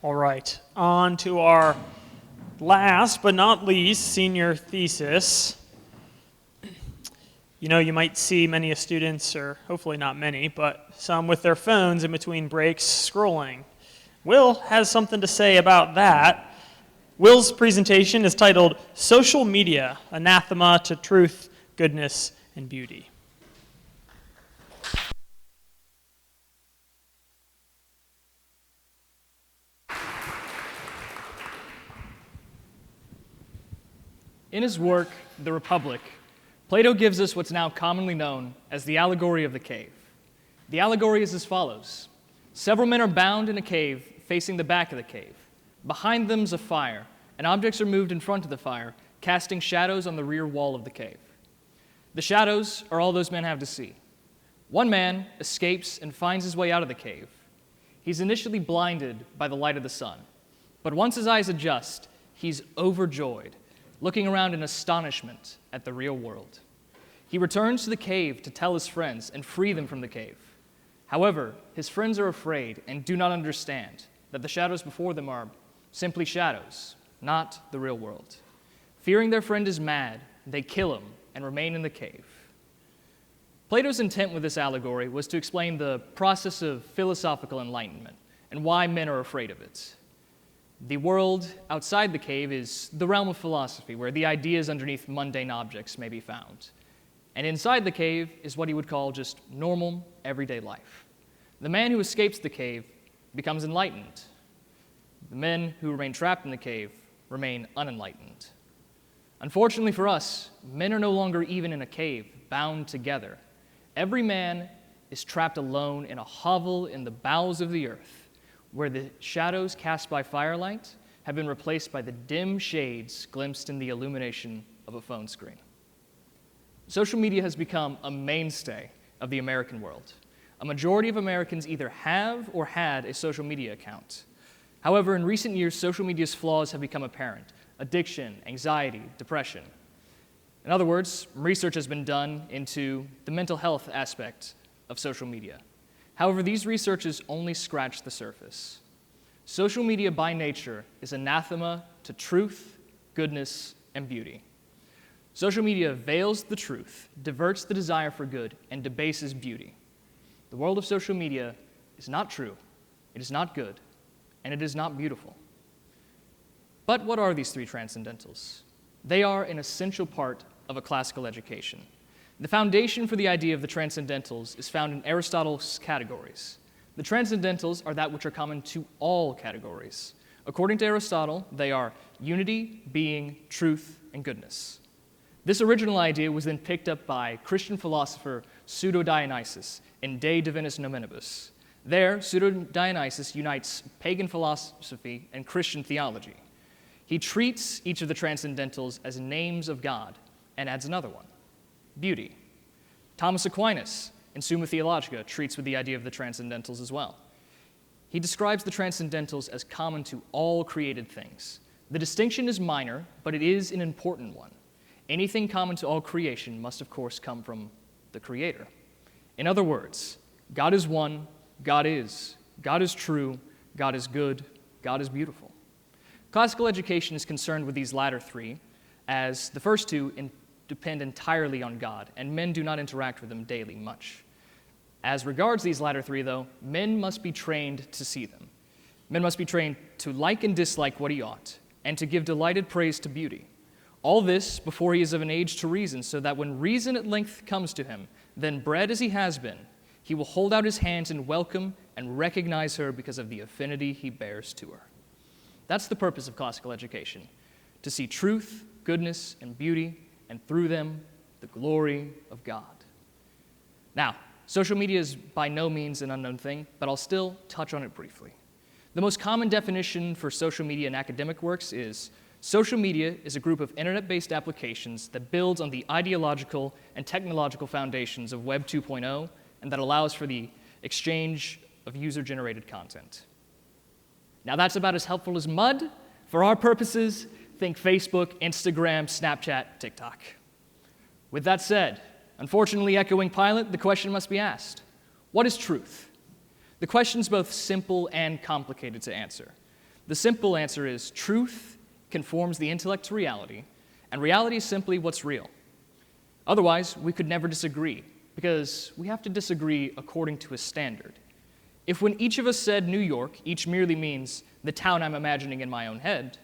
All right, on to our last but not least senior thesis. You know, you might see many students, or hopefully not many, but some with their phones in between breaks scrolling. Will has something to say about that. Will's presentation is titled Social Media, Anathema to Truth, Goodness, and Beauty. In his work, The Republic, Plato gives us what's now commonly known as the allegory of the cave. The allegory is as follows. Several men are bound in a cave facing the back of the cave. Behind them is a fire, and objects are moved in front of the fire, casting shadows on the rear wall of the cave. The shadows are all those men have to see. One man escapes and finds his way out of the cave. He's initially blinded by the light of the sun, but once his eyes adjust, he's overjoyed, looking around in astonishment at the real world. He returns to the cave to tell his friends and free them from the cave. However, his friends are afraid and do not understand that the shadows before them are simply shadows, not the real world. Fearing their friend is mad, they kill him and remain in the cave. Plato's intent with this allegory was to explain the process of philosophical enlightenment and why men are afraid of it. The world outside the cave is the realm of philosophy, where the ideas underneath mundane objects may be found. And inside the cave is what he would call just normal, everyday life. The man who escapes the cave becomes enlightened. The men who remain trapped in the cave remain unenlightened. Unfortunately for us, men are no longer even in a cave, bound together. Every man is trapped alone in a hovel in the bowels of the earth, where the shadows cast by firelight have been replaced by the dim shades glimpsed in the illumination of a phone screen. Social media has become a mainstay of the American world. A majority of Americans either have or had a social media account. However, in recent years, social media's flaws have become apparent: addiction, anxiety, depression. In other words, research has been done into the mental health aspect of social media. However, these researches only scratch the surface. Social media by nature is anathema to truth, goodness, and beauty. Social media veils the truth, diverts the desire for good, and debases beauty. The world of social media is not true, it is not good, and it is not beautiful. But what are these three transcendentals? They are an essential part of a classical education. The foundation for the idea of the transcendentals is found in Aristotle's categories. The transcendentals are that which are common to all categories. According to Aristotle, they are unity, being, truth, and goodness. This original idea was then picked up by Christian philosopher Pseudo-Dionysius in De Divinis Nominibus. There, Pseudo-Dionysius unites pagan philosophy and Christian theology. He treats each of the transcendentals as names of God and adds another one: beauty. Thomas Aquinas in Summa Theologica treats with the idea of the transcendentals as well. He describes the transcendentals as common to all created things. The distinction is minor, but it is an important one. Anything common to all creation must, of course, come from the Creator. In other words, God is one, God is true, God is good, God is beautiful. Classical education is concerned with these latter three, as the first two depend entirely on God, and men do not interact with them daily much. As regards these latter three, though, men must be trained to see them. Men must be trained to like and dislike what he ought, and to give delighted praise to beauty. All this before he is of an age to reason, so that when reason at length comes to him, then bred as he has been, he will hold out his hands in welcome and recognize her because of the affinity he bears to her. That's the purpose of classical education: to see truth, goodness, and beauty, and through them, the glory of God. Now, social media is by no means an unknown thing, but I'll still touch on it briefly. The most common definition for social media in academic works is: social media is a group of internet-based applications that builds on the ideological and technological foundations of Web 2.0 and that allows for the exchange of user-generated content. Now, that's about as helpful as mud. For our purposes, think Facebook, Instagram, Snapchat, TikTok. With that said, unfortunately echoing Pilate, the question must be asked: what is truth? The question's both simple and complicated to answer. The simple answer is truth conforms the intellect to reality, and reality is simply what's real. Otherwise, we could never disagree, because we have to disagree according to a standard. If when each of us said New York, each merely means the town I'm imagining in my own head,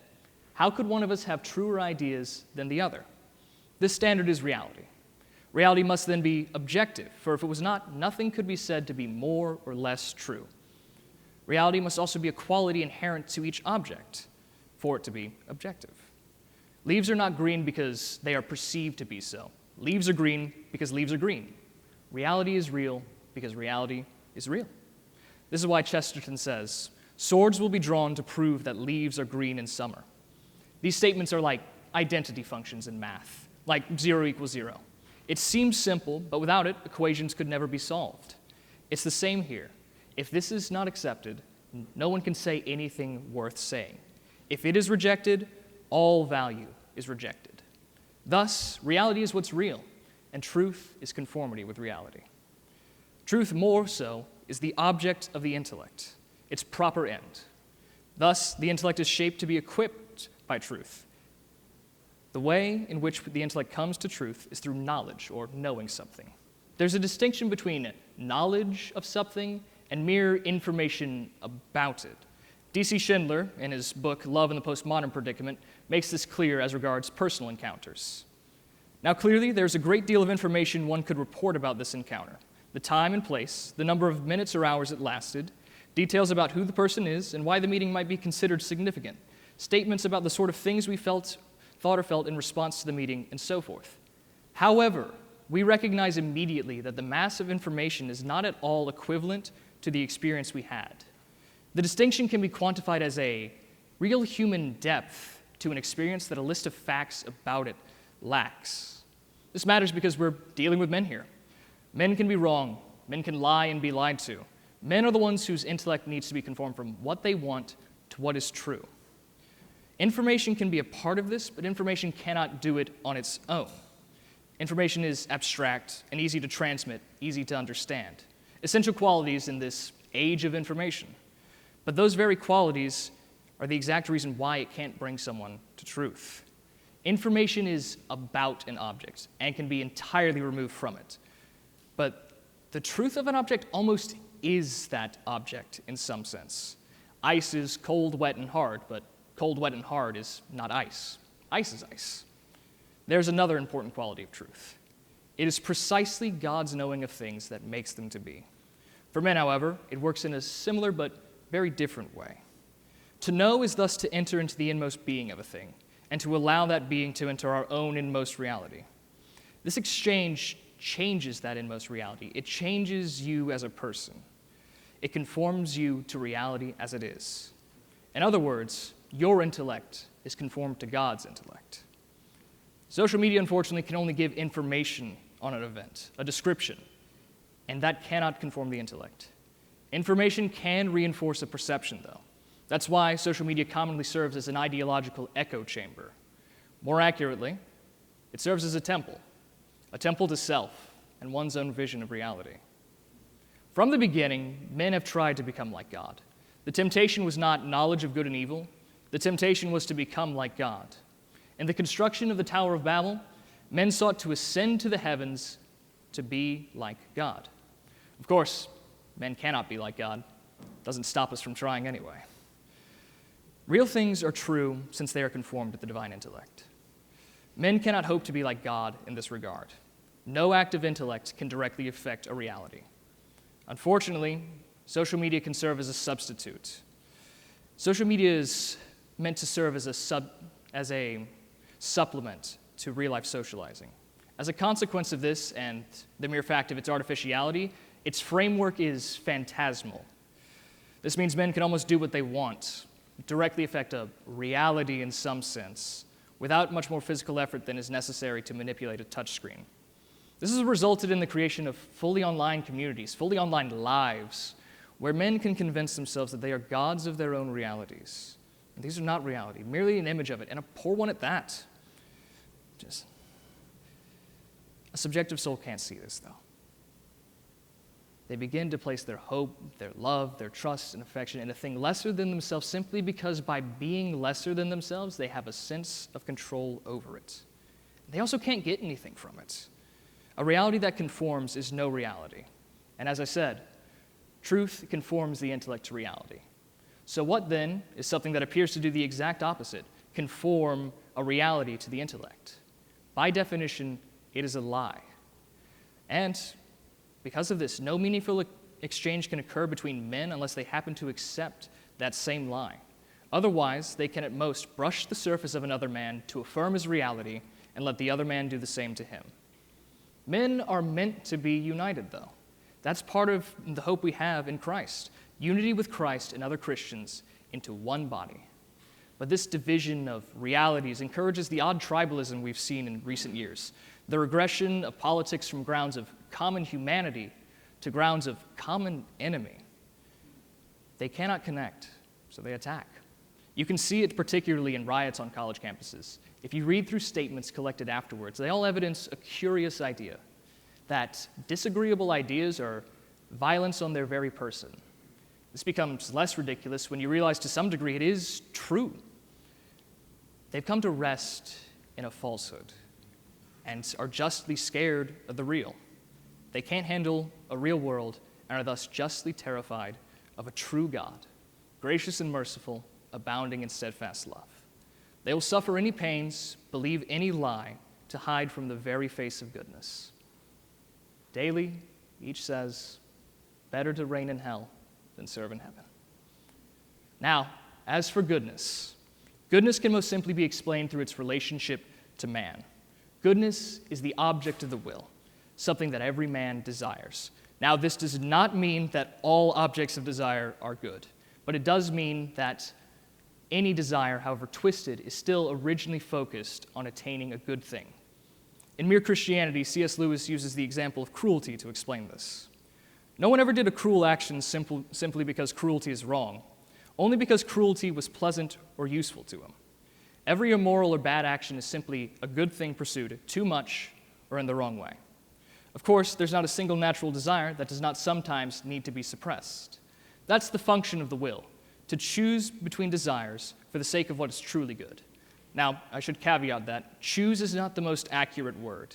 how could one of us have truer ideas than the other? This standard is reality. Reality must then be objective, for if it was not, nothing could be said to be more or less true. Reality must also be a quality inherent to each object for it to be objective. Leaves are not green because they are perceived to be so. Leaves are green because leaves are green. Reality is real because reality is real. This is why Chesterton says, "Swords will be drawn to prove that leaves are green in summer." These statements are like identity functions in math, like 0 equals 0. It seems simple, but without it, equations could never be solved. It's the same here. If this is not accepted, no one can say anything worth saying. If it is rejected, all value is rejected. Thus, reality is what's real, and truth is conformity with reality. Truth, more so, is the object of the intellect, its proper end. Thus, the intellect is shaped to be equipped by truth. The way in which the intellect comes to truth is through knowledge, or knowing something. There's a distinction between knowledge of something and mere information about it. D.C. Schindler, in his book Love in the Postmodern Predicament, makes this clear as regards personal encounters. Now, clearly, there's a great deal of information one could report about this encounter: the time and place, the number of minutes or hours it lasted, details about who the person is and why the meeting might be considered significant, statements about the sort of things we thought or felt in response to the meeting, and so forth. However, we recognize immediately that the mass of information is not at all equivalent to the experience we had. The distinction can be quantified as a real human depth to an experience that a list of facts about it lacks. This matters because we're dealing with men here. Men can be wrong. Men can lie and be lied to. Men are the ones whose intellect needs to be conformed from what they want to what is true. Information can be a part of this, but information cannot do it on its own. Information is abstract and easy to transmit, easy to understand. Essential qualities in this age of information. But those very qualities are the exact reason why it can't bring someone to truth. Information is about an object and can be entirely removed from it. But the truth of an object almost is that object in some sense. Ice is cold, wet, and hard, but cold, wet, and hard is not ice. Ice is ice. There's another important quality of truth. It is precisely God's knowing of things that makes them to be. For men, however, it works in a similar but very different way. To know is thus to enter into the inmost being of a thing, and to allow that being to enter our own inmost reality. This exchange changes that inmost reality. It changes you as a person. It conforms you to reality as it is. In other words, your intellect is conformed to God's intellect. Social media, unfortunately, can only give information on an event, a description, and that cannot conform the intellect. Information can reinforce a perception, though. That's why social media commonly serves as an ideological echo chamber. More accurately, it serves as a temple to self and one's own vision of reality. From the beginning, men have tried to become like God. The temptation was not knowledge of good and evil. The temptation was to become like God. In the construction of the Tower of Babel, men sought to ascend to the heavens to be like God. Of course, men cannot be like God. It doesn't stop us from trying anyway. Real things are true since they are conformed to the divine intellect. Men cannot hope to be like God in this regard. No act of intellect can directly affect a reality. Unfortunately, social media can serve as a substitute. Social media is meant to serve as a supplement to real-life socializing. As a consequence of this and the mere fact of its artificiality, its framework is phantasmal. This means men can almost do what they want, directly affect a reality in some sense, without much more physical effort than is necessary to manipulate a touchscreen. This has resulted in the creation of fully online communities, fully online lives, where men can convince themselves that they are gods of their own realities. And these are not reality, merely an image of it, and a poor one at that. A subjective soul can't see this, though. They begin to place their hope, their love, their trust, and affection in a thing lesser than themselves simply because by being lesser than themselves, they have a sense of control over it. They also can't get anything from it. A reality that conforms is no reality. And as I said, truth conforms the intellect to reality. So what then is something that appears to do the exact opposite, conform a reality to the intellect? By definition, it is a lie. And because of this, no meaningful exchange can occur between men unless they happen to accept that same lie. Otherwise, they can at most brush the surface of another man to affirm his reality and let the other man do the same to him. Men are meant to be united, though. That's part of the hope we have in Christ, unity with Christ and other Christians into one body. But this division of realities encourages the odd tribalism we've seen in recent years, the regression of politics from grounds of common humanity to grounds of common enemy. They cannot connect, so they attack. You can see it particularly in riots on college campuses. If you read through statements collected afterwards, they all evidence a curious idea, that disagreeable ideas are violence on their very person. This becomes less ridiculous when you realize to some degree it is true. They've come to rest in a falsehood and are justly scared of the real. They can't handle a real world and are thus justly terrified of a true God, gracious and merciful, abounding in steadfast love. They will suffer any pains, believe any lie, to hide from the very face of goodness. Daily, each says, better to reign in hell than serve in heaven. Now, as for goodness, goodness can most simply be explained through its relationship to man. Goodness is the object of the will, something that every man desires. Now, this does not mean that all objects of desire are good, but it does mean that any desire, however twisted, is still originally focused on attaining a good thing. In Mere Christianity, C.S. Lewis uses the example of cruelty to explain this. No one ever did a cruel action simply because cruelty is wrong, only because cruelty was pleasant or useful to him. Every immoral or bad action is simply a good thing pursued too much or in the wrong way. Of course, there's not a single natural desire that does not sometimes need to be suppressed. That's the function of the will, to choose between desires for the sake of what is truly good. Now, I should caveat that choose is not the most accurate word,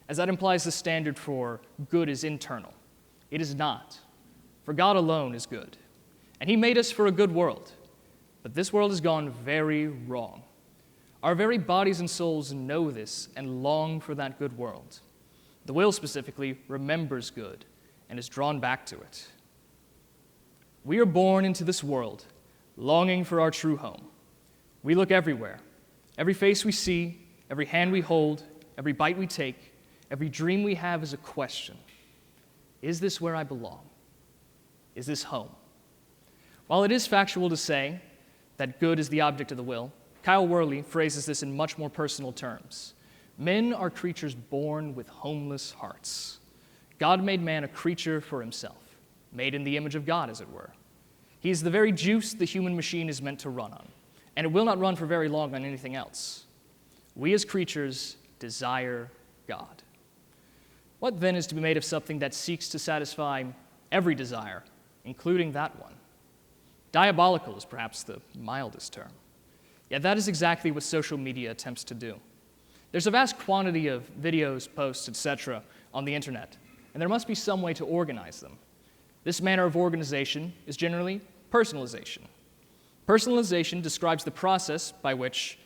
as that implies the standard for good is internal. It is not, for God alone is good, and He made us for a good world, but this world has gone very wrong. Our very bodies and souls know this and long for that good world. The will specifically remembers good and is drawn back to it. We are born into this world longing for our true home. We look everywhere. Every face we see, every hand we hold, every bite we take, every dream we have is a question. Is this where I belong? Is this home? While it is factual to say that good is the object of the will, Kyle Worley phrases this in much more personal terms. Men are creatures born with homeless hearts. God made man a creature for himself, made in the image of God, as it were. He is the very juice the human machine is meant to run on, and it will not run for very long on anything else. We as creatures desire God. What then is to be made of something that seeks to satisfy every desire, including that one? Diabolical is perhaps the mildest term. Yet that is exactly what social media attempts to do. There's a vast quantity of videos, posts, etc. on the internet, and there must be some way to organize them. This manner of organization is generally personalization. Personalization describes the process by which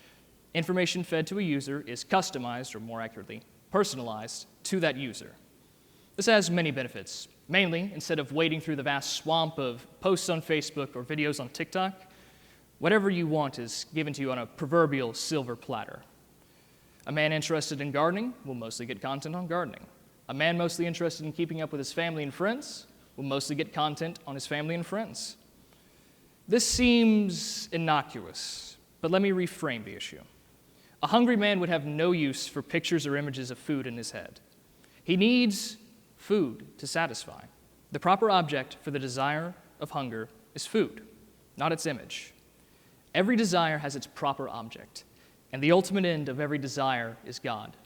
information fed to a user is customized, or more accurately, personalized to that user. This has many benefits. Mainly, instead of wading through the vast swamp of posts on Facebook or videos on TikTok, whatever you want is given to you on a proverbial silver platter. A man interested in gardening will mostly get content on gardening. A man mostly interested in keeping up with his family and friends will mostly get content on his family and friends. This seems innocuous, but let me reframe the issue. A hungry man would have no use for pictures or images of food in his head. He needs food to satisfy. The proper object for the desire of hunger is food, not its image. Every desire has its proper object, and the ultimate end of every desire is God.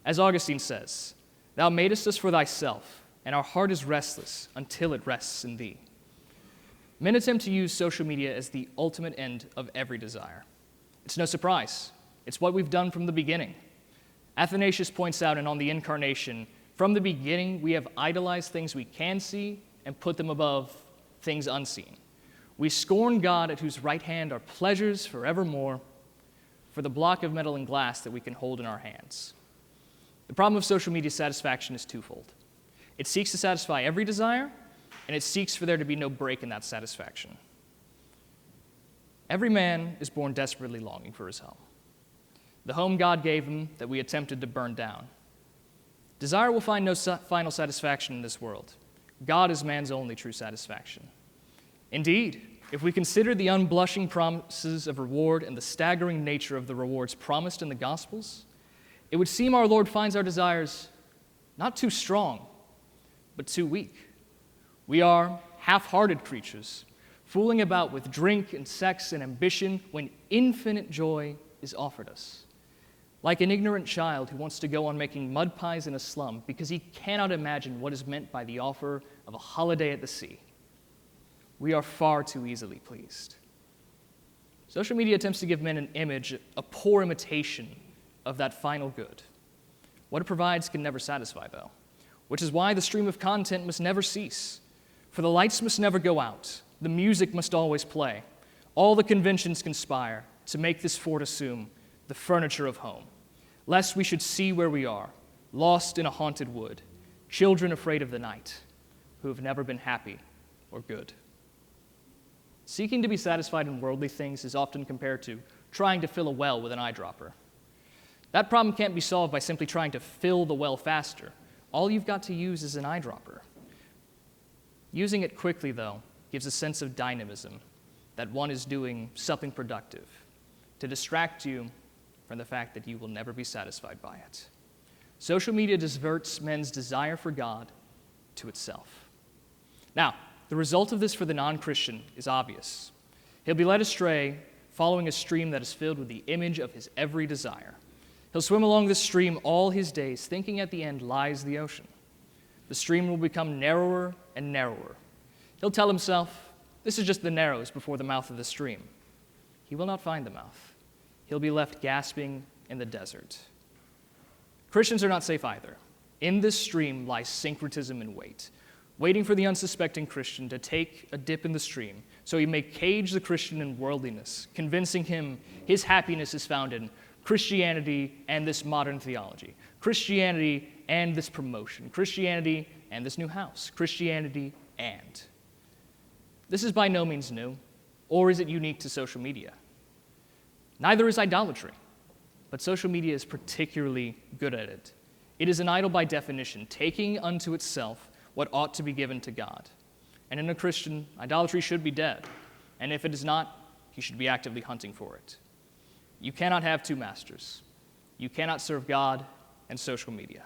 As Augustine says, "Thou madest us for thyself, and our heart is restless until it rests in thee. Men attempt to use social media as the ultimate end of every desire. It's no surprise. It's what we've done from the beginning. Athanasius points out in On the Incarnation, from the beginning we have idolized things we can see and put them above things unseen. We scorn God at whose right hand are pleasures forevermore for the block of metal and glass that we can hold in our hands. The problem of social media satisfaction is twofold. It seeks to satisfy every desire, and it seeks for there to be no break in that satisfaction. Every man is born desperately longing for his home, the home God gave him that we attempted to burn down. Desire will find no final satisfaction in this world. God is man's only true satisfaction. Indeed, if we consider the unblushing promises of reward and the staggering nature of the rewards promised in the Gospels, it would seem our Lord finds our desires not too strong, but too weak. We are half-hearted creatures, fooling about with drink and sex and ambition when infinite joy is offered us. Like an ignorant child who wants to go on making mud pies in a slum because he cannot imagine what is meant by the offer of a holiday at the sea. We are far too easily pleased. Social media attempts to give men an image, a poor imitation of that final good. What it provides can never satisfy, though, which is why the stream of content must never cease. For the lights must never go out, the music must always play. All the conventions conspire to make this fort assume the furniture of home, lest we should see where we are, lost in a haunted wood, children afraid of the night, who have never been happy or good. Seeking to be satisfied in worldly things is often compared to trying to fill a well with an eyedropper. That problem can't be solved by simply trying to fill the well faster. All you've got to use is an eyedropper. Using it quickly, though, gives a sense of dynamism, that one is doing something productive, to distract you from the fact that you will never be satisfied by it. Social media diverts men's desire for God to itself. Now, the result of this for the non-Christian is obvious. He'll be led astray, following a stream that is filled with the image of his every desire. He'll swim along this stream all his days, thinking at the end lies the ocean. The stream will become narrower and narrower. He'll tell himself, this is just the narrows before the mouth of the stream. He will not find the mouth. He'll be left gasping in the desert. Christians are not safe either. In this stream lies syncretism in wait, waiting for the unsuspecting Christian to take a dip in the stream so he may cage the Christian in worldliness, convincing him his happiness is found in Christianity and this modern theology, Christianity and this promotion, Christianity and this new house, Christianity and. This is by no means new, or is it unique to social media? Neither is idolatry, but social media is particularly good at it. It is an idol by definition, taking unto itself what ought to be given to God. And in a Christian, idolatry should be dead, and if it is not, he should be actively hunting for it. You cannot have two masters. You cannot serve God and social media.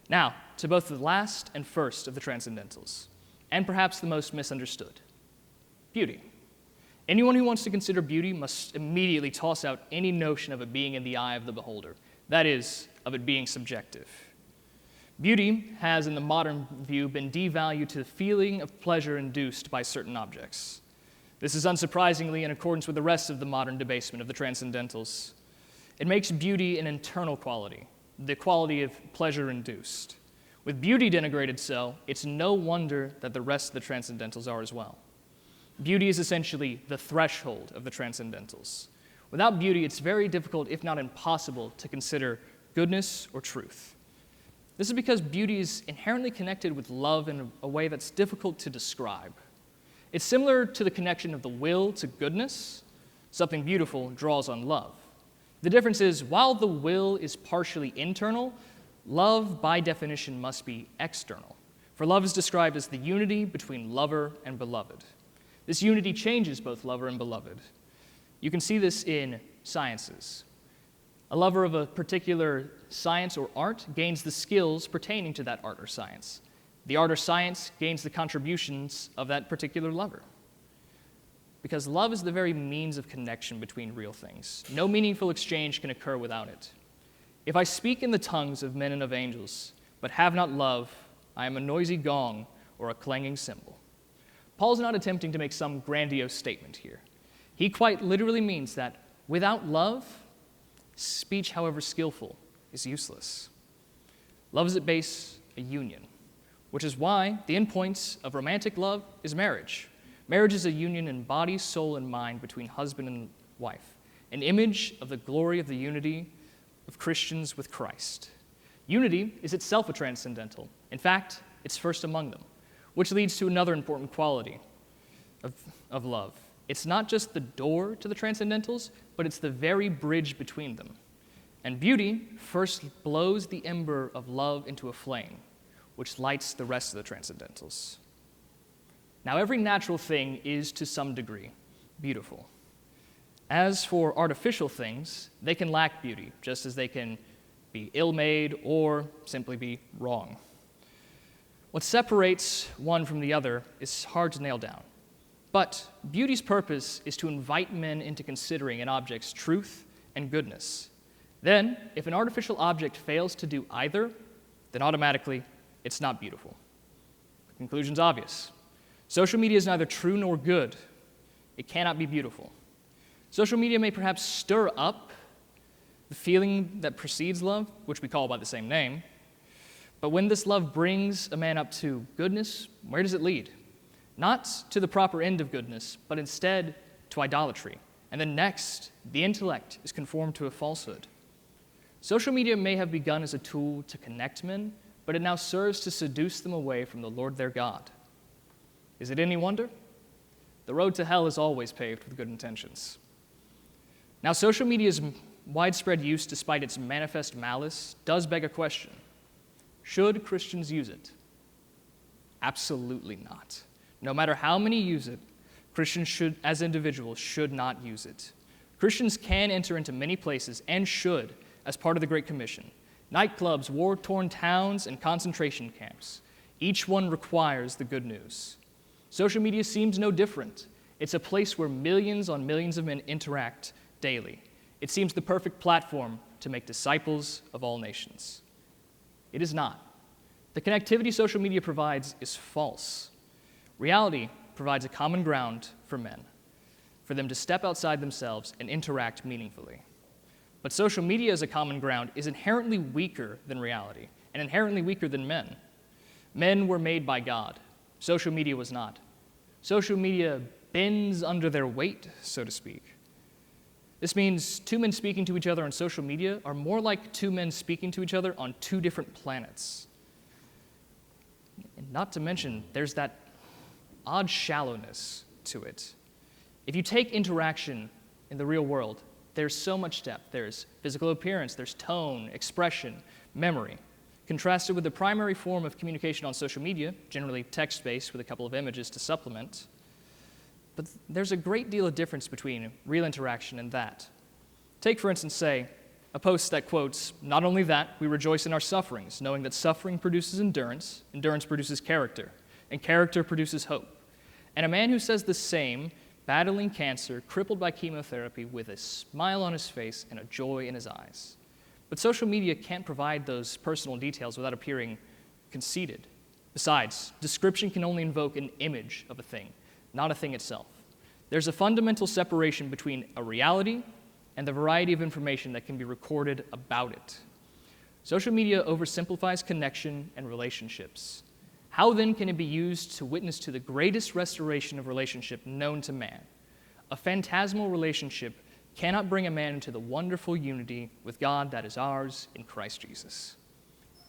Now, to both the last and first of the transcendentals, and perhaps the most misunderstood, beauty. Anyone who wants to consider beauty must immediately toss out any notion of it being in the eye of the beholder, that is, of it being subjective. Beauty has, in the modern view, been devalued to the feeling of pleasure induced by certain objects. This is unsurprisingly in accordance with the rest of the modern debasement of the transcendentals. It makes beauty an internal quality, the quality of pleasure induced. With beauty denigrated so, it's no wonder that the rest of the transcendentals are as well. Beauty is essentially the threshold of the transcendentals. Without beauty, it's very difficult, if not impossible, to consider goodness or truth. This is because beauty is inherently connected with love in a way that's difficult to describe. It's similar to the connection of the will to goodness. Something beautiful draws on love. The difference is, while the will is partially internal, love, by definition, must be external. For love is described as the unity between lover and beloved. This unity changes both lover and beloved. You can see this in sciences. A lover of a particular science or art gains the skills pertaining to that art or science. The art or science gains the contributions of that particular lover. Because love is the very means of connection between real things. No meaningful exchange can occur without it. If I speak in the tongues of men and of angels, but have not love, I am a noisy gong or a clanging cymbal. Paul's not attempting to make some grandiose statement here. He quite literally means that without love, speech, however skillful, is useless. Love is at base a union, which is why the endpoint of romantic love is marriage. Marriage is a union in body, soul, and mind between husband and wife, an image of the glory of the unity of Christians with Christ. Unity is itself a transcendental. In fact, it's first among them, which leads to another important quality of love. It's not just the door to the transcendentals, but it's the very bridge between them. And beauty first blows the ember of love into a flame, which lights the rest of the transcendentals. Now, every natural thing is, to some degree, beautiful. As for artificial things, they can lack beauty, just as they can be ill-made or simply be wrong. What separates one from the other is hard to nail down. But beauty's purpose is to invite men into considering an object's truth and goodness. Then, if an artificial object fails to do either, then automatically it's not beautiful. The conclusion's obvious. Social media is neither true nor good. It cannot be beautiful. Social media may perhaps stir up the feeling that precedes love, which we call by the same name, but when this love brings a man up to goodness, where does it lead? Not to the proper end of goodness, but instead to idolatry. And then next, the intellect is conformed to a falsehood. Social media may have begun as a tool to connect men, but it now serves to seduce them away from the Lord their God. Is it any wonder? The road to hell is always paved with good intentions. Now, social media's widespread use, despite its manifest malice, does beg a question. Should Christians use it? Absolutely not. No matter how many use it, Christians should, as individuals, should not use it. Christians can enter into many places and should as part of the Great Commission. Nightclubs, war-torn towns, and concentration camps. Each one requires the good news. Social media seems no different. It's a place where millions on millions of men interact daily. It seems the perfect platform to make disciples of all nations. It is not. The connectivity social media provides is false. Reality provides a common ground for men, for them to step outside themselves and interact meaningfully. But social media as a common ground is inherently weaker than reality and inherently weaker than men. Men were made by God. Social media was not. Social media bends under their weight, so to speak. This means two men speaking to each other on social media are more like two men speaking to each other on two different planets. And not to mention, there's that odd shallowness to it. If you take interaction in the real world, there's so much depth. There's physical appearance, there's tone, expression, memory. Contrasted with the primary form of communication on social media, generally text-based with a couple of images to supplement. But there's a great deal of difference between real interaction and that. Take, for instance, say, a post that quotes, "Not only that, we rejoice in our sufferings, knowing that suffering produces endurance, endurance produces character, and character produces hope." And a man who says the same, battling cancer, crippled by chemotherapy, with a smile on his face and a joy in his eyes. But social media can't provide those personal details without appearing conceited. Besides, description can only invoke an image of a thing, not a thing itself. There's a fundamental separation between a reality and the variety of information that can be recorded about it. Social media oversimplifies connection and relationships. How then can it be used to witness to the greatest restoration of relationship known to man? A phantasmal relationship cannot bring a man into the wonderful unity with God that is ours in Christ Jesus.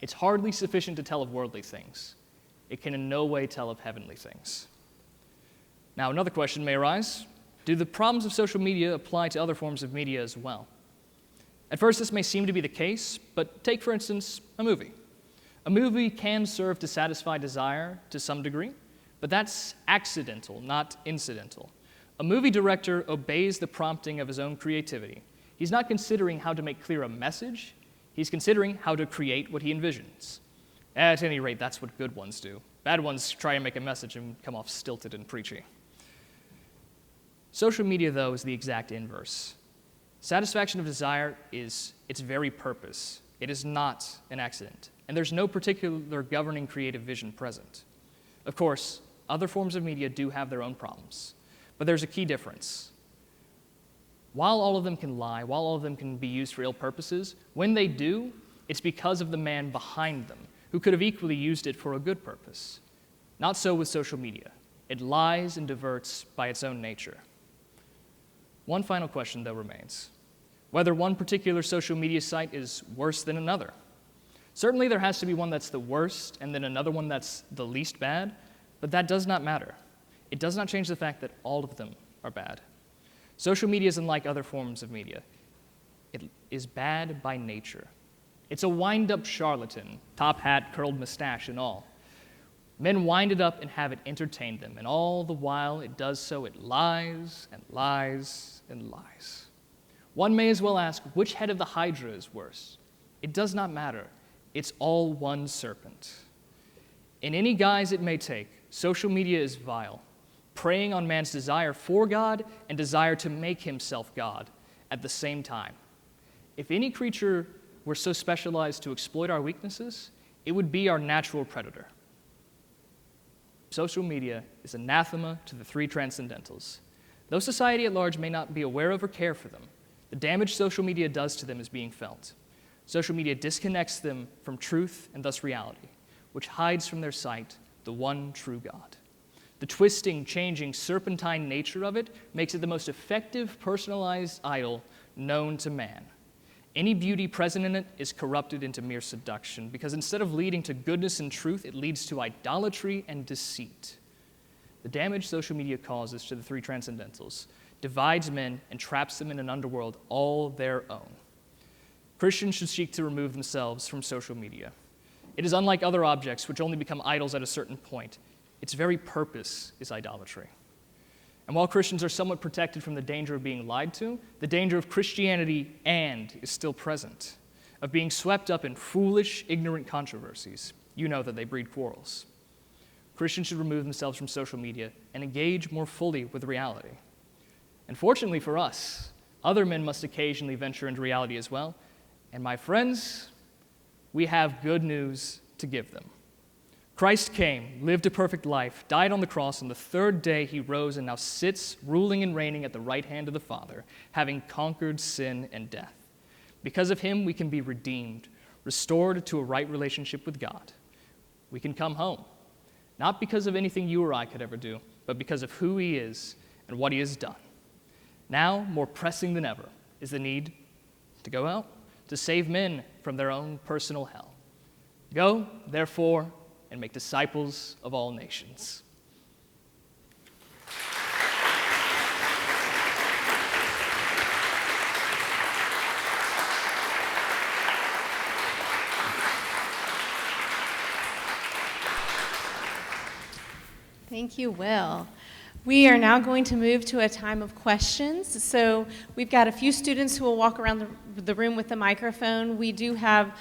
It's hardly sufficient to tell of worldly things. It can in no way tell of heavenly things. Now, another question may arise. Do the problems of social media apply to other forms of media as well? At first, this may seem to be the case, but take, for instance, a movie. A movie can serve to satisfy desire to some degree, but that's accidental, not incidental. A movie director obeys the prompting of his own creativity. He's not considering how to make clear a message. He's considering how to create what he envisions. At any rate, that's what good ones do. Bad ones try and make a message and come off stilted and preachy. Social media, though, is the exact inverse. Satisfaction of desire is its very purpose. It is not an accident. and there's no particular governing creative vision present. Of course, other forms of media do have their own problems, but there's a key difference. While all of them can lie, while all of them can be used for ill purposes, when they do, it's because of the man behind them, who could have equally used it for a good purpose. Not so with social media. It lies and diverts by its own nature. One final question, though, remains. Whether one particular social media site is worse than another. Certainly there has to be one that's the worst and then another one that's the least bad, but that does not matter. It does not change the fact that all of them are bad. Social media is unlike other forms of media. It is bad by nature. It's a wind-up charlatan, top hat, curled mustache, and all. Men wind it up and have it entertain them, and all the while it does so, it lies and lies and lies. One may as well ask, which head of the Hydra is worse? It does not matter. It's all one serpent. In any guise it may take, social media is vile, preying on man's desire for God and desire to make himself God at the same time. If any creature were so specialized to exploit our weaknesses, it would be our natural predator. Social media is anathema to the three transcendentals. Though society at large may not be aware of or care for them, the damage social media does to them is being felt. Social media disconnects them from truth and thus reality, which hides from their sight the one true God. The twisting, changing, serpentine nature of it makes it the most effective personalized idol known to man. Any beauty present in it is corrupted into mere seduction, because instead of leading to goodness and truth, it leads to idolatry and deceit. The damage social media causes to the three transcendentals divides men and traps them in an underworld all their own. Christians should seek to remove themselves from social media. It is unlike other objects which only become idols at a certain point. Its very purpose is idolatry. And while Christians are somewhat protected from the danger of being lied to, the danger of Christianity is still present, of being swept up in foolish, ignorant controversies. You know that they breed quarrels. Christians should remove themselves from social media and engage more fully with reality. And fortunately for us, other men must occasionally venture into reality as well. And my friends, we have good news to give them. Christ came, lived a perfect life, died on the cross, and the third day he rose and now sits ruling and reigning at the right hand of the Father, having conquered sin and death. Because of him, we can be redeemed, restored to a right relationship with God. We can come home, not because of anything you or I could ever do, but because of who he is and what he has done. Now, more pressing than ever, is the need to go out, to save men from their own personal hell. Go, therefore, and make disciples of all nations. Thank you, Will. We are now going to move to a time of questions. So we've got a few students who will walk around the room with the microphone. We do have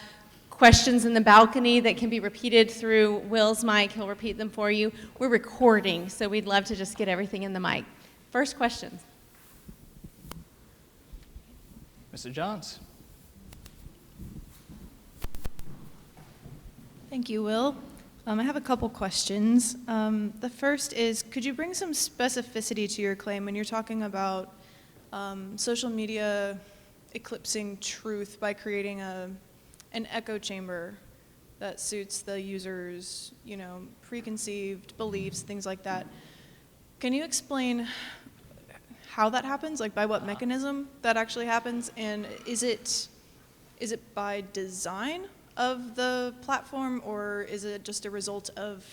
questions in the balcony that can be repeated through Will's mic. He'll repeat them for you. We're recording, so we'd love to just get everything in the mic. First question. Mr. Johns. Thank you, Will. I have a couple questions. The first is, could you bring some specificity to your claim when you're talking about social media eclipsing truth by creating an echo chamber that suits the user's, preconceived beliefs, things like that? Can you explain how that happens, like by what mechanism that actually happens, and is it by design of the platform, or is it just a result of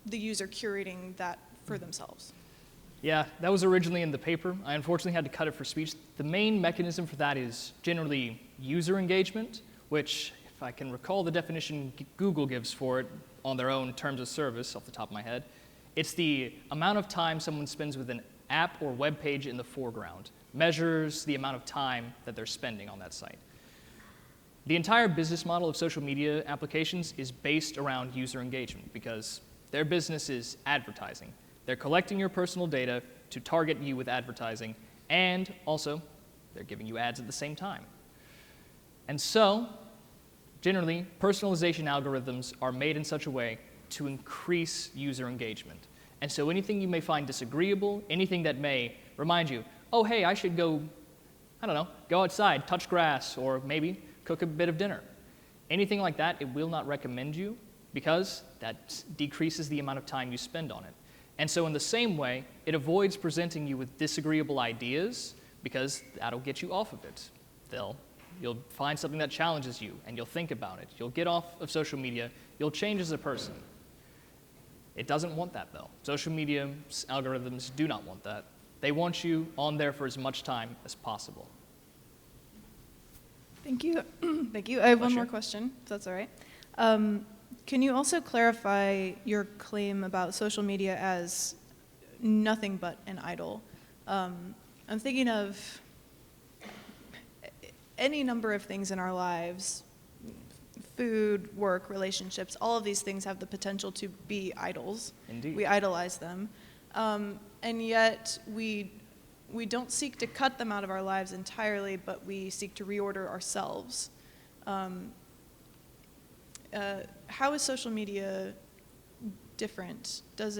the user curating that for themselves? Yeah, that was originally in the paper. I unfortunately had to cut it for speech. The main mechanism for that is generally user engagement, which, if I can recall the definition Google gives for it on their own terms of service off the top of my head, it's the amount of time someone spends with an app or web page in the foreground, measures the amount of time that they're spending on that site. The entire business model of social media applications is based around user engagement because their business is advertising. They're collecting your personal data to target you with advertising, and also they're giving you ads at the same time. And so Generally, personalization algorithms are made in such a way to increase user engagement. And so anything you may find disagreeable, anything that may remind you, oh, hey, I should go, I don't know, go outside, touch grass, or maybe cook a bit of dinner. Anything like that, it will not recommend you because that decreases the amount of time you spend on it. And so in the same way, it avoids presenting you with disagreeable ideas because that'll get you off of it. You'll find something that challenges you and you'll think about it. You'll get off of social media. You'll change as a person. It doesn't want that though. Social media algorithms do not want that. They want you on there for as much time as possible. Thank you. Thank you. I have one Pleasure. more question, if that's all right. Can you also clarify your claim about social media as nothing but an idol? I'm thinking of any number of things in our lives, food, work, relationships, all of these things have the potential to be idols. Indeed. We idolize them. And yet we don't seek to cut them out of our lives entirely, but we seek to reorder ourselves. How is social media different? Does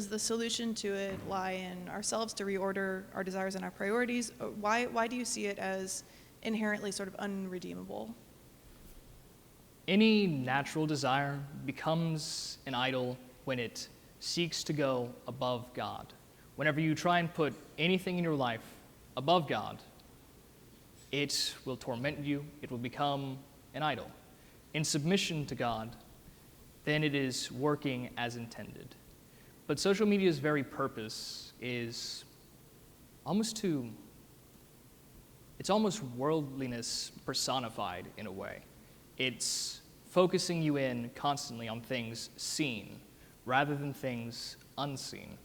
the solution to it lie in ourselves to reorder our desires and our priorities? Why do you see it as inherently sort of unredeemable? Any natural desire becomes an idol when it seeks to go above God. Whenever you try and put anything in your life above God, it will torment you, it will become an idol. In submission to God, then it is working as intended. But social media's very purpose is it's almost worldliness personified in a way. It's focusing you in constantly on things seen rather than things unseen.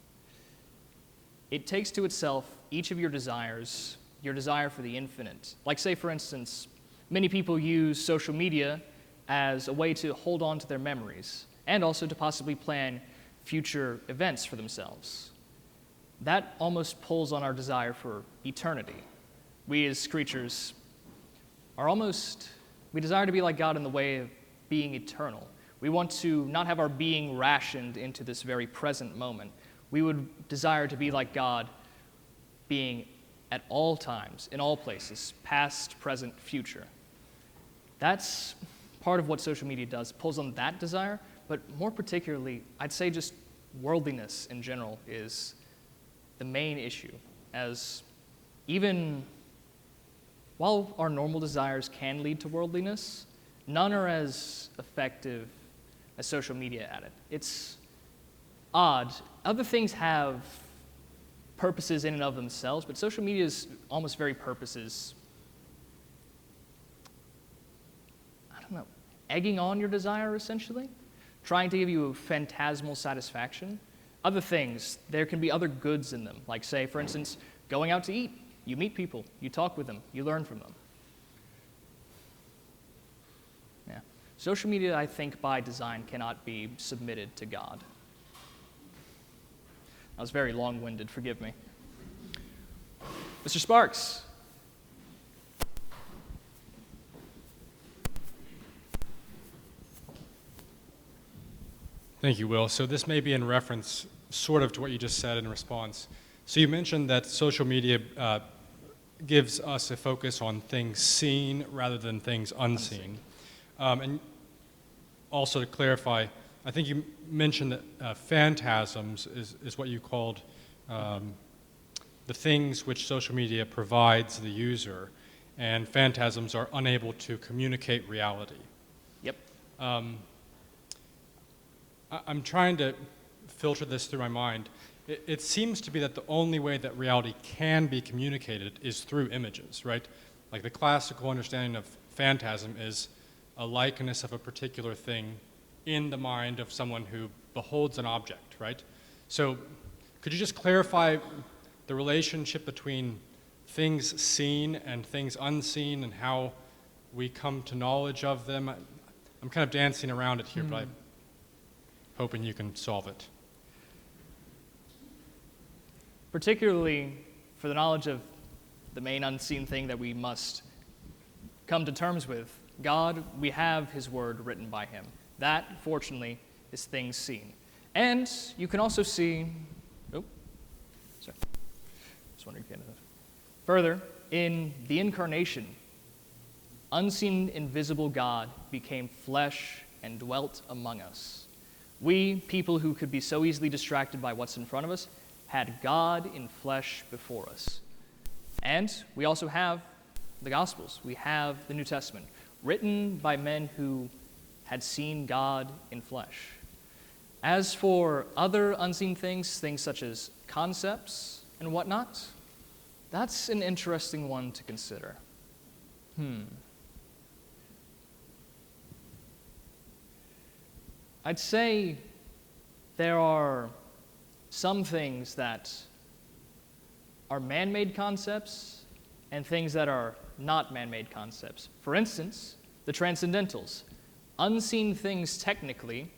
It takes to itself each of your desires, your desire for the infinite. Like say, for instance, many people use social media as a way to hold on to their memories and also to possibly plan future events for themselves. That almost pulls on our desire for eternity. We as creatures we desire to be like God in the way of being eternal. We want to not have our being rationed into this very present moment. We would desire to be like God, being at all times, in all places, past, present, future. That's part of what social media does, pulls on that desire, but more particularly, I'd say just worldliness in general is the main issue, as even while our normal desires can lead to worldliness, none are as effective as social media at it. It's odd. Other things have purposes in and of themselves, but social media is almost very purposes, egging on your desire, essentially, trying to give you a phantasmal satisfaction. Other things, there can be other goods in them, like say, for instance, going out to eat. You meet people, you talk with them, you learn from them. Yeah. Social media, I think, by design, cannot be submitted to God. I was very long-winded, forgive me. Mr. Sparks. Thank you, Will. So this may be in reference sort of to what you just said in response. So you mentioned that social media gives us a focus on things seen rather than things unseen. And also to clarify, I think you mentioned that phantasms is what you called the things which social media provides the user, and phantasms are unable to communicate reality. Yep. I'm trying to filter this through my mind. It seems to be that the only way that reality can be communicated is through images, right? Like the classical understanding of phantasm is a likeness of a particular thing in the mind of someone who beholds an object, right? So could you just clarify the relationship between things seen and things unseen and how we come to knowledge of them? I'm kind of dancing around it here, but I'm hoping you can solve it. Particularly for the knowledge of the main unseen thing that we must come to terms with. God, we have his word written by him. That, fortunately, is things seen. And you can also see, just wondering if you had further, in the incarnation, unseen, invisible God became flesh and dwelt among us. We, people who could be so easily distracted by what's in front of us, had God in flesh before us. And we also have the Gospels. We have the New Testament, written by men who had seen God in flesh. As for other unseen things, things such as concepts and whatnot, that's an interesting one to consider. I'd say there are some things that are man-made concepts and things that are not man-made concepts. For instance, the transcendentals. Unseen things technically,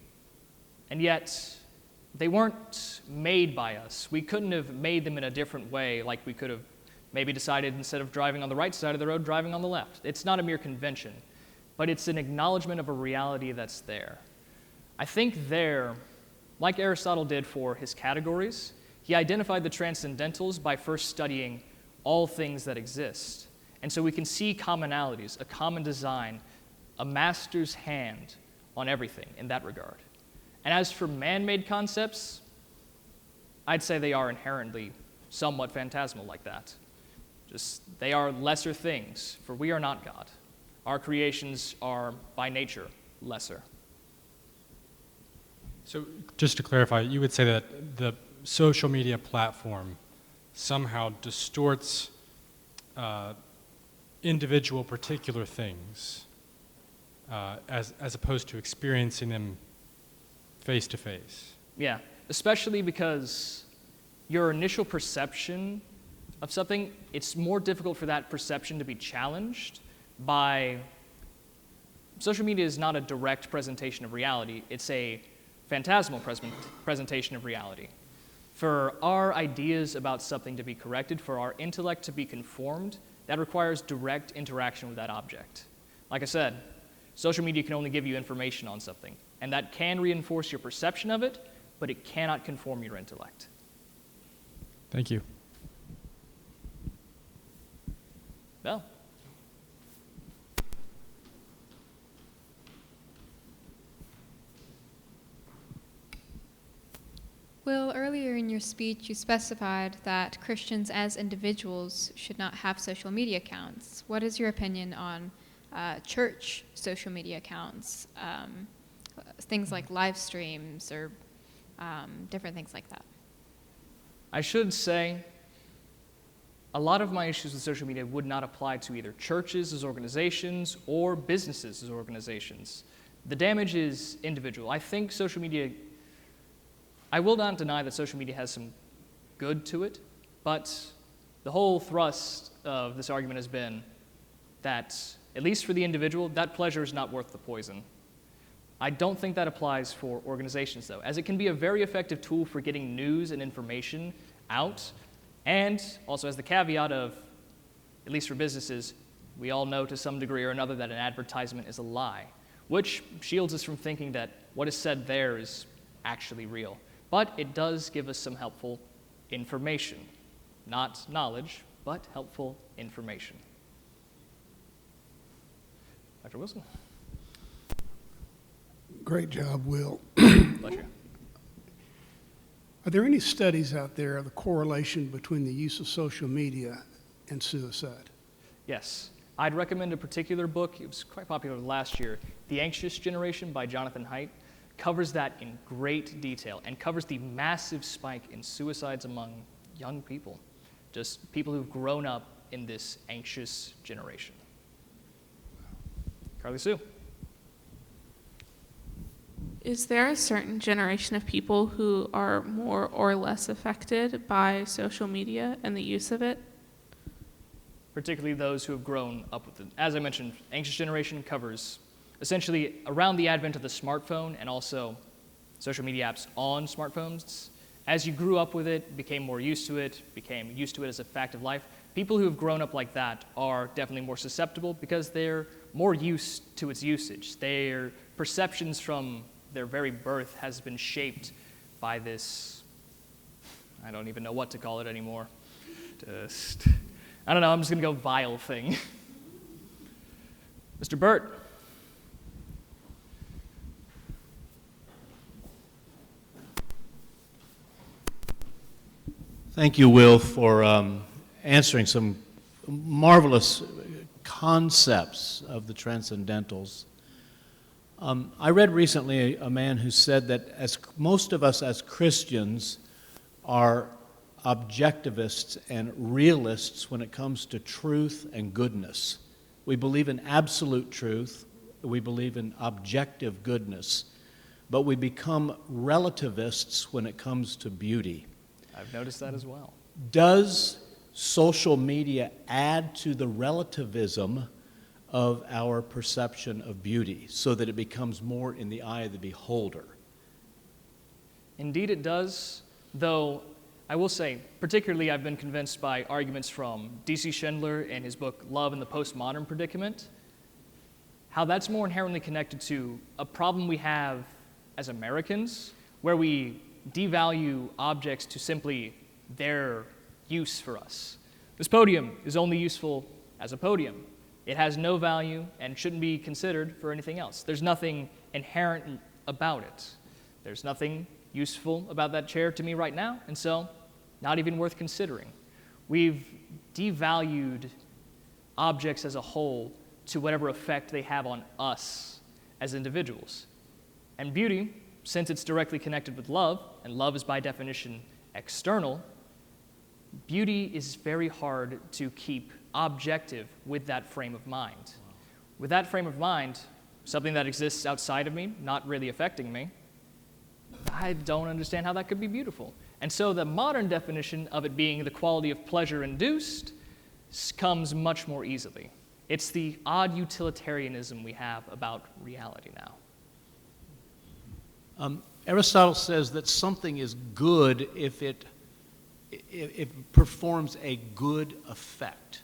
and yet they weren't made by us. We couldn't have made them in a different way, like we could have maybe decided instead of driving on the right side of the road, driving on the left. It's not a mere convention, but it's an acknowledgement of a reality that's there. I think there, like Aristotle did for his categories, he identified the transcendentals by first studying all things that exist. And so we can see commonalities, a common design, a master's hand on everything in that regard. And as for man-made concepts, I'd say they are inherently somewhat phantasmal like that. Just, they are lesser things, for we are not God. Our creations are, by nature, lesser. So just to clarify, you would say that the social media platform somehow distorts individual particular things as opposed to experiencing them face to face. Yeah, especially because your initial perception of something, it's more difficult for that perception to be challenged by... Social media is not a direct presentation of reality, it's a phantasmal presentation of reality. For our ideas about something to be corrected, for our intellect to be conformed, that requires direct interaction with that object. Like I said, social media can only give you information on something, and that can reinforce your perception of it, but it cannot conform your intellect. Thank you. Well. Will, earlier in your speech, you specified that Christians as individuals should not have social media accounts. What is your opinion on church social media accounts, things like live streams or different things like that? I should say a lot of my issues with social media would not apply to either churches as organizations or businesses as organizations. The damage is individual. I think social media... I will not deny that social media has some good to it, but the whole thrust of this argument has been that, at least for the individual, that pleasure is not worth the poison. I don't think that applies for organizations, though, as it can be a very effective tool for getting news and information out, and also has the caveat of, at least for businesses, we all know to some degree or another that an advertisement is a lie, which shields us from thinking that what is said there is actually real. But it does give us some helpful information. Not knowledge, but helpful information. Dr. Wilson? Great job, Will. Pleasure. Are there any studies out there of the correlation between the use of social media and suicide? Yes. I'd recommend a particular book. It was quite popular last year, The Anxious Generation by Jonathan Haidt. Covers that in great detail and covers the massive spike in suicides among young people, just people who've grown up in this anxious generation. Carly Sue. Is there a certain generation of people who are more or less affected by social media and the use of it? Particularly those who have grown up with it. As I mentioned, Anxious Generation covers essentially around the advent of the smartphone and also social media apps on smartphones. As you grew up with it, became more used to it, became used to it as a fact of life, people who have grown up like that are definitely more susceptible because they're more used to its usage. Their perceptions from their very birth has been shaped by this, I don't even know what to call it anymore. I don't know, I'm just going to go vile thing. Mr. Burt. Thank you, Will, for answering some marvelous concepts of the transcendentals. I read recently a man who said that as most of us as Christians are objectivists and realists when it comes to truth and goodness. We believe in absolute truth, we believe in objective goodness, but we become relativists when it comes to beauty. I've noticed that as well. Does social media add to the relativism of our perception of beauty so that it becomes more in the eye of the beholder? Indeed it does, though I will say, particularly I've been convinced by arguments from D.C. Schindler and his book Love and the Postmodern Predicament, how that's more inherently connected to a problem we have as Americans, where we devalue objects to simply their use for us. This podium is only useful as a podium. It has no value and shouldn't be considered for anything else. There's nothing inherent about it. There's nothing useful about that chair to me right now, and so not even worth considering. We've devalued objects as a whole to whatever effect they have on us as individuals. And beauty, since it's directly connected with love, and love is by definition external, beauty is very hard to keep objective with that frame of mind. With that frame of mind, something that exists outside of me, not really affecting me, I don't understand how that could be beautiful. And so the modern definition of it being the quality of pleasure induced comes much more easily. It's the odd utilitarianism we have about reality now. Aristotle says that something is good if it performs a good effect.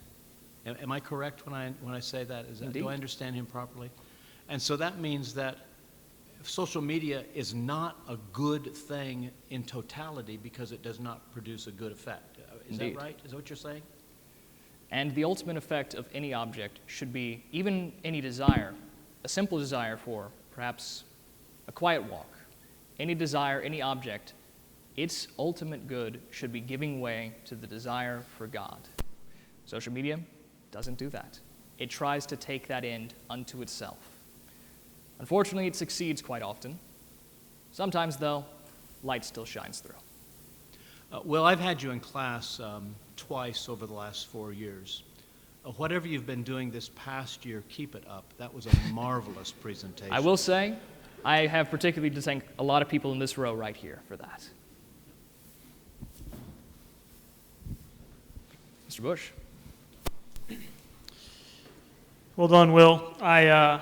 Am I correct when I say that? Do I understand him properly? And so that means that social media is not a good thing in totality because it does not produce a good effect. Is Indeed. that right? Is that what you're saying? And the ultimate effect of any object should be, even any desire, a simple desire for perhaps a quiet walk, any desire, any object, its ultimate good should be giving way to the desire for God. Social media doesn't do that. It tries to take that end unto itself. Unfortunately, it succeeds quite often. Sometimes, though, light still shines through. Well, I've had you in class twice over the last 4 years. Whatever you've been doing this past year, keep it up. That was a marvelous presentation. I will say, I have particularly to thank a lot of people in this row right here for that. Mr. Bush. Well done, Will. I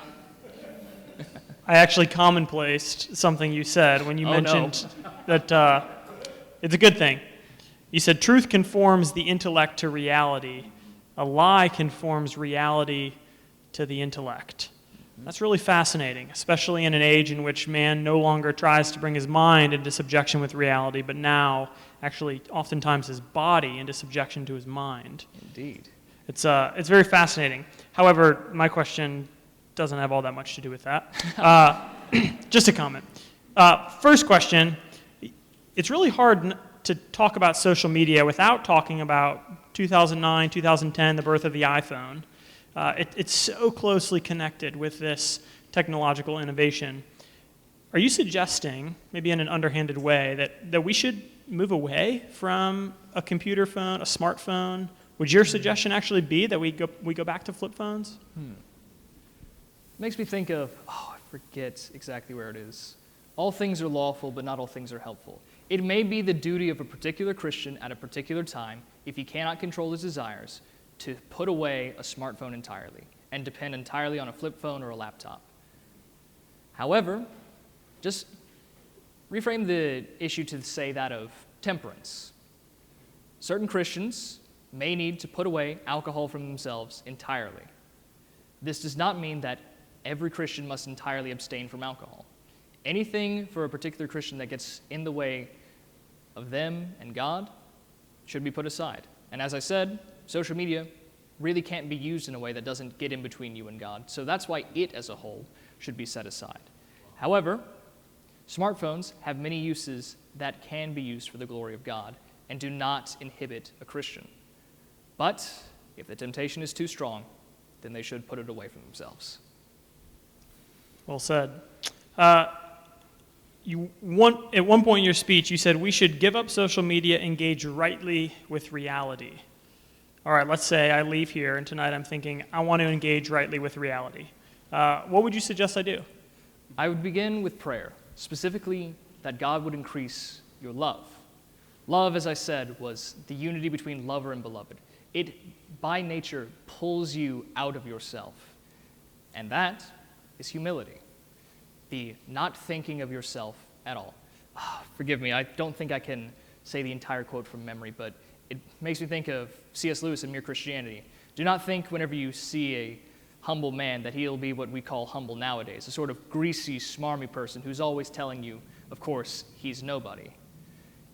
actually commonplaced something you said when you mentioned that it's a good thing. You said truth conforms the intellect to reality. A lie conforms reality to the intellect. That's really fascinating, especially in an age in which man no longer tries to bring his mind into subjection with reality, but now actually oftentimes his body into subjection to his mind. Indeed. It's very fascinating. However, my question doesn't have all that much to do with that. Just a comment. First question, it's really hard to talk about social media without talking about 2009, 2010, the birth of the iPhone. It's so closely connected with this technological innovation. Are you suggesting, maybe in an underhanded way, that we should move away from a computer phone, a smartphone? Would your suggestion actually be that we go back to flip phones? Makes me think of, I forget exactly where it is. All things are lawful, but not all things are helpful. It may be the duty of a particular Christian at a particular time, if he cannot control his desires, to put away a smartphone entirely and depend entirely on a flip phone or a laptop. However, just reframe the issue to say that of temperance. Certain Christians may need to put away alcohol from themselves entirely. This does not mean that every Christian must entirely abstain from alcohol. Anything for a particular Christian that gets in the way of them and God should be put aside. And as I said, social media really can't be used in a way that doesn't get in between you and God. So that's why it as a whole should be set aside. However, smartphones have many uses that can be used for the glory of God and do not inhibit a Christian. But if the temptation is too strong, then they should put it away from themselves. Well said. At one point in your speech, you said we should give up social media, engage rightly with reality. All right, let's say I leave here, and tonight I'm thinking, I want to engage rightly with reality. What would you suggest I do? I would begin with prayer, specifically that God would increase your love. Love, as I said, was the unity between lover and beloved. It, by nature, pulls you out of yourself. And that is humility. The not thinking of yourself at all. Forgive me, I don't think I can say the entire quote from memory, but it makes me think of C.S. Lewis in Mere Christianity. Do not think whenever you see a humble man that he'll be what we call humble nowadays, a sort of greasy, smarmy person who's always telling you, of course, he's nobody.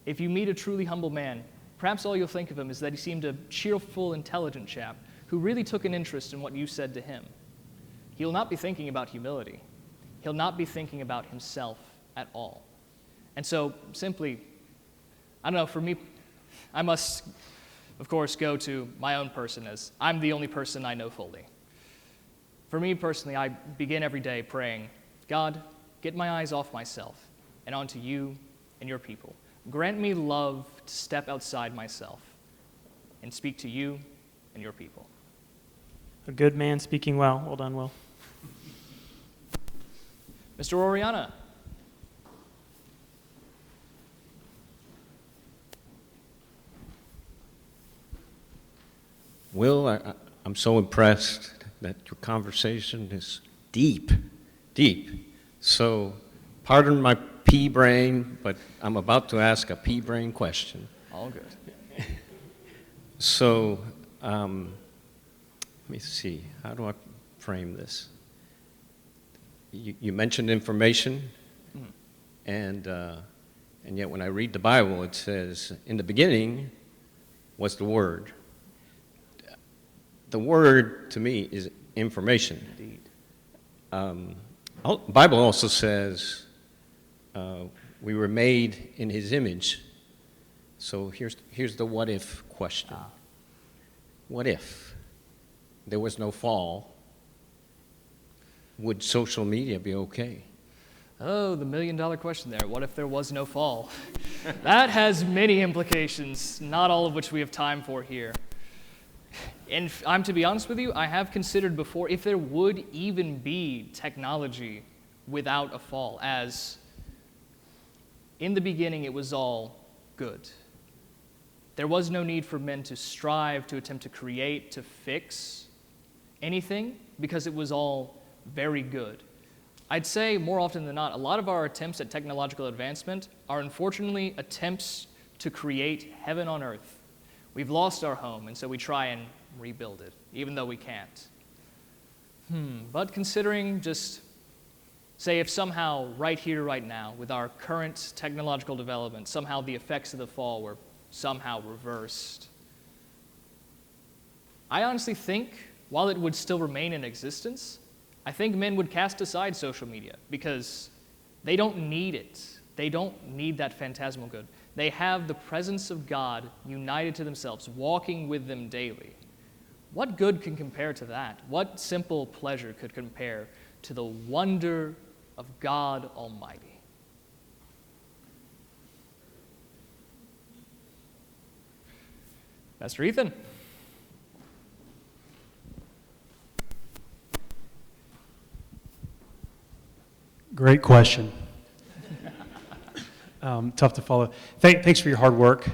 If you meet a truly humble man, perhaps all you'll think of him is that he seemed a cheerful, intelligent chap who really took an interest in what you said to him. He'll not be thinking about humility. He'll not be thinking about himself at all. And so, simply, I don't know, for me, I must, of course, go to my own person as I'm the only person I know fully. For me personally, I begin every day praying, God, get my eyes off myself and onto you and your people. Grant me love to step outside myself and speak to you and your people. A good man speaking well. Well done, Will. Mr. Oriana. Will, I'm so impressed that your conversation is deep, deep. So, pardon my pea brain, but I'm about to ask a pea brain question. All good. So, let me see, how do I frame this? You mentioned information, and yet when I read the Bible, it says, in the beginning was the Word. The Word, to me, is information. Indeed. The Bible also says we were made in His image. So here's the what-if question. What if there was no fall? Would social media be okay? Oh, the $1,000,000 question there. What if there was no fall? That has many implications, not all of which we have time for here. And to be honest with you, I have considered before if there would even be technology without a fall, as in the beginning it was all good. There was no need for men to strive, to attempt to create, to fix anything, because it was all very good. I'd say more often than not, a lot of our attempts at technological advancement are unfortunately attempts to create heaven on earth. We've lost our home, and so we try and rebuild it, even though we can't. But considering just, say if somehow right here, right now, with our current technological development, somehow the effects of the fall were somehow reversed, I honestly think, while it would still remain in existence, I think men would cast aside social media because they don't need it. They don't need that phantasmal good. They have the presence of God united to themselves, walking with them daily. What good can compare to that? What simple pleasure could compare to the wonder of God Almighty? Pastor Ethan. Great question. Tough to follow. Thanks for your hard work.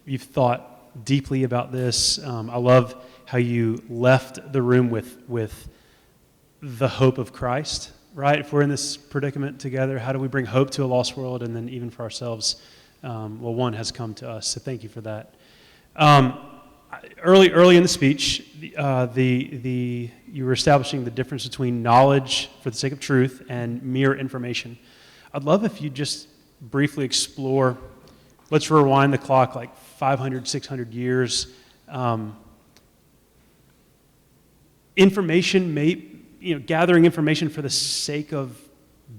You've thought deeply about this. I love how you left the room with the hope of Christ, right? If we're in this predicament together, how do we bring hope to a lost world, and then even for ourselves? Well, one has come to us, so thank you for that. early in the speech, you were establishing the difference between knowledge for the sake of truth and mere information. I'd love if you just briefly explore, let's rewind the clock like 500, 600 years. Gathering information for the sake of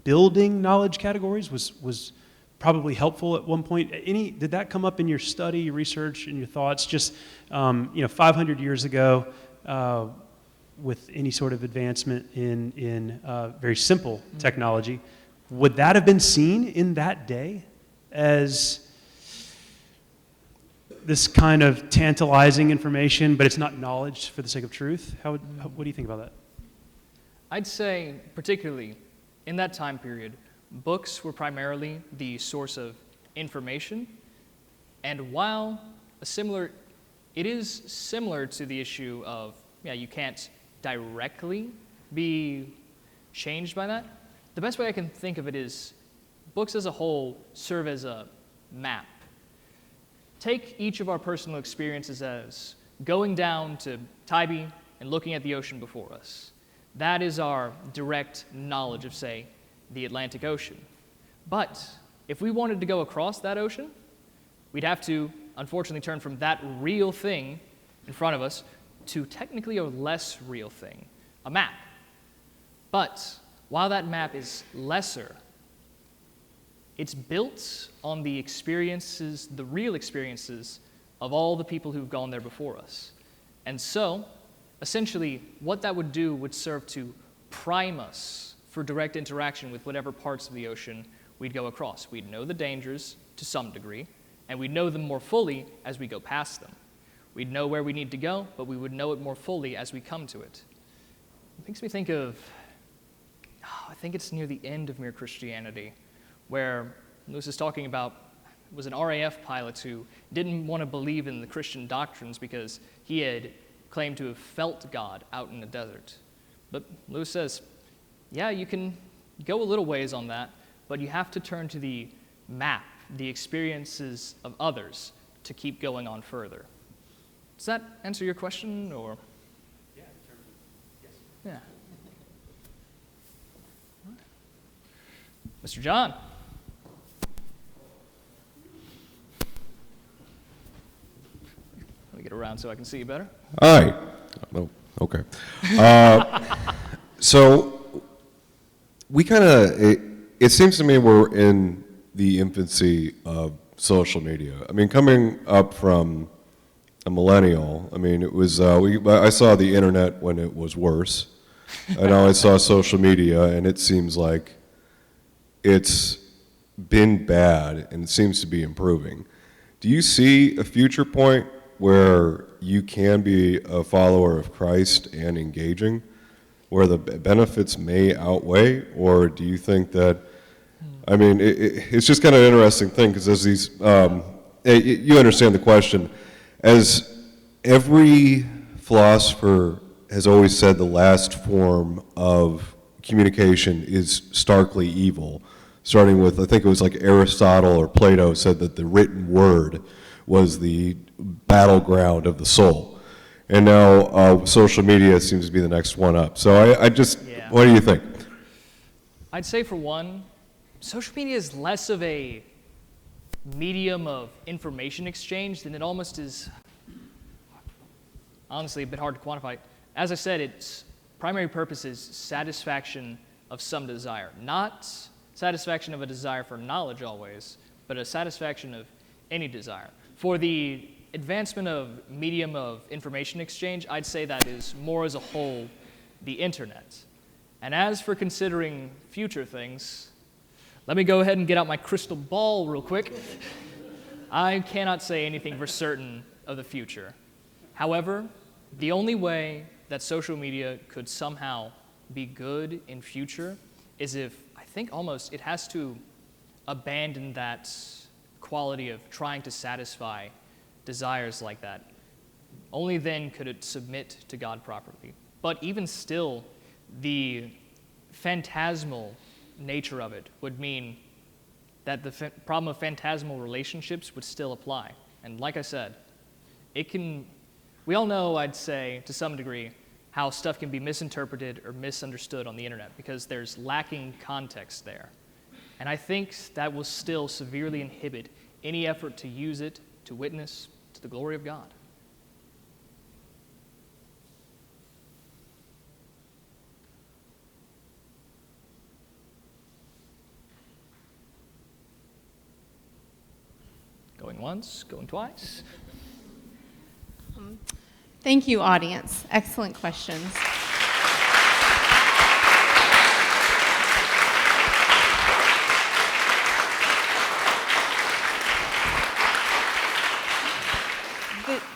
building knowledge categories was probably helpful at one point. Did that come up in your study, your research, and your thoughts? Just 500 years ago, with any sort of advancement in very simple technology, would that have been seen in that day as this kind of tantalizing information, but it's not knowledge for the sake of truth? What do you think about that? I'd say, particularly in that time period, books were primarily the source of information, and while it is similar to the issue of, you can't directly be changed by that, the best way I can think of it is books as a whole serve as a map. Take each of our personal experiences as going down to Tybee and looking at the ocean before us. That is our direct knowledge of, say, the Atlantic Ocean. But if we wanted to go across that ocean, we'd have to, unfortunately, turn from that real thing in front of us to technically a less real thing, a map. But while that map is lesser, it's built on the experiences, the real experiences of all the people who've gone there before us. And so, essentially, what that would do would serve to prime us for direct interaction with whatever parts of the ocean we'd go across. We'd know the dangers to some degree, and we'd know them more fully as we go past them. We'd know where we need to go, but we would know it more fully as we come to it. It makes me think of, I think it's near the end of Mere Christianity, where Lewis is talking about, was an RAF pilot who didn't want to believe in the Christian doctrines because he had claimed to have felt God out in the desert. But Lewis says, you can go a little ways on that, but you have to turn to the map, the experiences of others, to keep going on further. Does that answer your question, or? Yeah, in terms of, yes. Yeah. Mr. John. Let me get around so I can see you better. Hi. Oh, okay. So we it seems to me we're in the infancy of social media. I mean, coming up from a millennial, I mean, it was, I saw the internet when it was worse. And now I saw social media, and it seems like it's been bad, and it seems to be improving. Do you see a future point where you can be a follower of Christ and engaging, where the benefits may outweigh, or do you think that, I mean, it's just kind of an interesting thing, because as these, you understand the question, as every philosopher has always said, the last form of communication is starkly evil, starting with, I think it was like Aristotle or Plato said that the written word was the battleground of the soul. And now social media seems to be the next one up. So what do you think? I'd say, for one, social media is less of a medium of information exchange than it almost is, honestly, a bit hard to quantify. As I said, its primary purpose is satisfaction of some desire. Not satisfaction of a desire for knowledge always, but a satisfaction of any desire. For the advancement of medium of information exchange, I'd say that is more as a whole the internet. And as for considering future things, let me go ahead and get out my crystal ball real quick. I cannot say anything for certain of the future. However, the only way that social media could somehow be good in future is if, I think almost, it has to abandon that quality of trying to satisfy desires like that. Only then could it submit to God properly. But even still, the phantasmal nature of it would mean that the problem of phantasmal relationships would still apply. And like I said, it can We all know, I'd say, to some degree, how stuff can be misinterpreted or misunderstood on the internet because there's lacking context there. And I think that will still severely inhibit any effort to use it to witness to the glory of God. Going once, going twice. Thank you, audience. Excellent questions.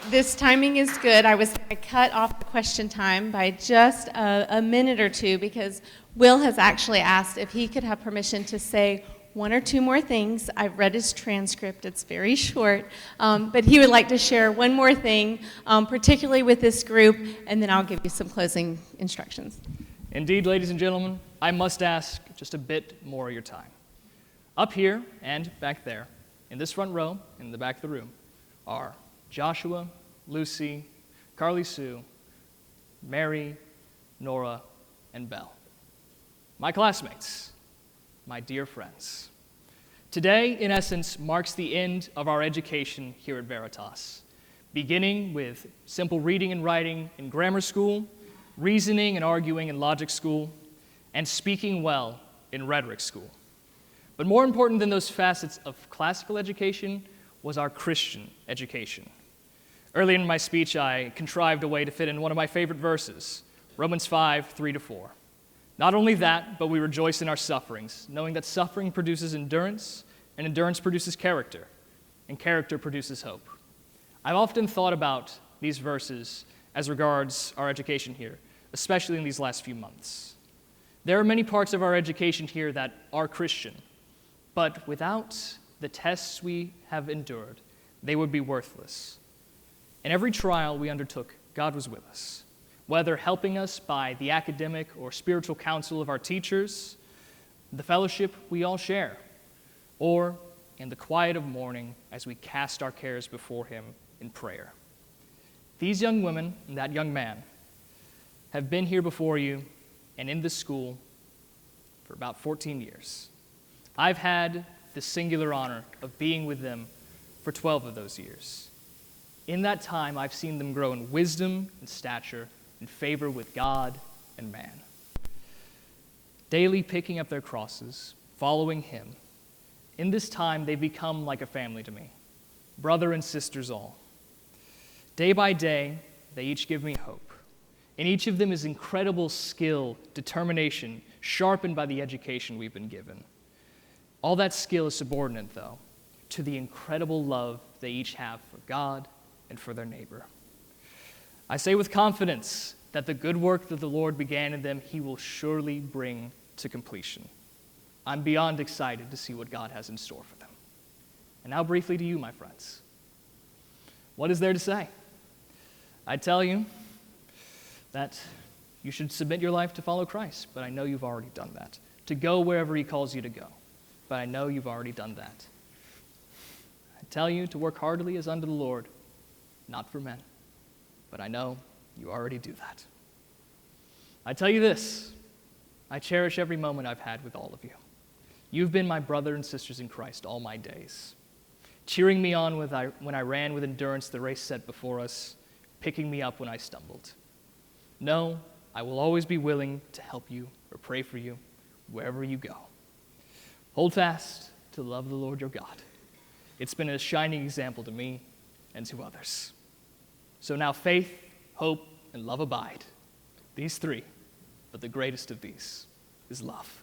This timing is good. I was going to cut off the question time by just a minute or two because Will has actually asked if he could have permission to say one or two more things. I've read his transcript. It's very short. But he would like to share one more thing, particularly with this group, and then I'll give you some closing instructions. Indeed, ladies and gentlemen, I must ask just a bit more of your time. Up here and back there, in this front row, in the back of the room, are Joshua, Lucy, Carly Sue, Mary, Nora, and Belle. My classmates, my dear friends. Today, in essence, marks the end of our education here at Veritas, beginning with simple reading and writing in grammar school, reasoning and arguing in logic school, and speaking well in rhetoric school. But more important than those facets of classical education was our Christian education. Early in my speech, I contrived a way to fit in one of my favorite verses, Romans 5, 3-4. Not only that, but we rejoice in our sufferings, knowing that suffering produces endurance, and endurance produces character, and character produces hope. I've often thought about these verses as regards our education here, especially in these last few months. There are many parts of our education here that are Christian, but without the tests we have endured, they would be worthless. In every trial we undertook, God was with us, whether helping us by the academic or spiritual counsel of our teachers, the fellowship we all share, or in the quiet of morning as we cast our cares before Him in prayer. These young women and that young man have been here before you and in this school for about 14 years. I've had the singular honor of being with them for 12 of those years. In that time, I've seen them grow in wisdom and stature, in favor with God and man. Daily picking up their crosses, following Him. In this time, they've become like a family to me, brother and sisters all. Day by day, they each give me hope. In each of them is incredible skill, determination, sharpened by the education we've been given. All that skill is subordinate, though, to the incredible love they each have for God and for their neighbor. I say with confidence that the good work that the Lord began in them, He will surely bring to completion. I'm beyond excited to see what God has in store for them. And now briefly to you, my friends. What is there to say? I tell you that you should submit your life to follow Christ, but I know you've already done that. To go wherever He calls you to go, but I know you've already done that. I tell you to work heartily as unto the Lord, not for men, but I know you already do that. I tell you this, I cherish every moment I've had with all of you. You've been my brother and sisters in Christ all my days, cheering me on when I ran with endurance the race set before us, picking me up when I stumbled. No, I will always be willing to help you or pray for you wherever you go. Hold fast to the love of the Lord your God. It's been a shining example to me and to others. So now faith, hope, and love abide. These three, but the greatest of these is love.